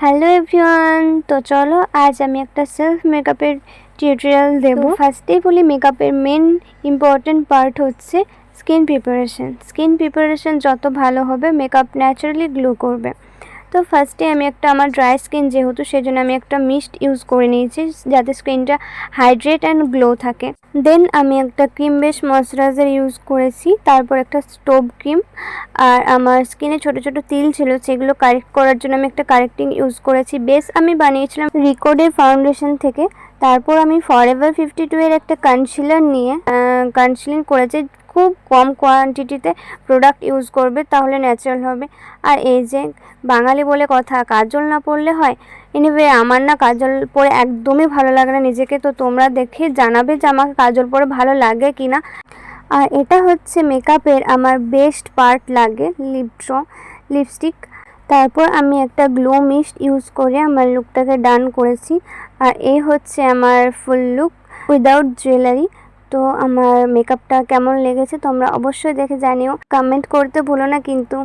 Hello everyone, তো চলো আজ আমি একটা সেলফ মেকআপের টিউটোরিয়াল দেব। ফার্স্টেই বলি, মেকআপের মেন ইম্পর্টেন্ট পার্ট হচ্ছে স্কিন প্রিপারেশন যত ভালো হবে মেকআপ ন্যাচারালি গ্লো করবে। তো ফার্স্টে আমি আমার ড্রাই স্কিন যেহেতু, সেজন্য আমি একটা মিস্ট ইউজ করে নিয়েছি যাতে স্কিনটা হাইড্রেট অ্যান্ড গ্লো থাকে। দেন আমি একটা ক্রিম বেস ময়শ্চারাইজার ইউজ করেছি, তারপর একটা স্টোভ ক্রিম, আর আমার স্কিনে ছোট ছোট তিল ছিল সেগুলো কারেক্ট করার জন্য আমি একটা কারেক্টিং ইউজ করেছি। বেস আমি বানিয়েছিলাম রিকোডের ফাউন্ডেশন থেকে। তারপর আমি ফরএভার 52 এর একটা কনসিলার নিয়ে কনসিলিং করেছি। খুব কম কোয়ান্টিটিতে প্রোডাক্ট ইউজ করবে, তাহলে ন্যাচারাল হবে। আর এই যে বাঙালি বলে কথা, কাজল না পরলে হয়। এনিওয়ে, আমার না কাজল পরে একদমই ভালো লাগে না নিজেকে, তো তোমরা দেখে জানাবে যে আমাকে কাজল পরে ভালো লাগে কি না। আর এটা হচ্ছে মেকআপের আমার বেস্ট পার্ট লাগে, লিপস্টিক। তারপর আমি একটা গ্লো মিস্ট ইউজ করে আমার লুকটাকে ডান করেছি। আর এই হচ্ছে আমার ফুল লুক উইদাউট জুয়েলারি। তো আমার মেকআপটা কেমন লেগেছে তোমরা অবশ্যই দেখে জানিও, কমেন্ট করতে ভুলো না কিন্তু।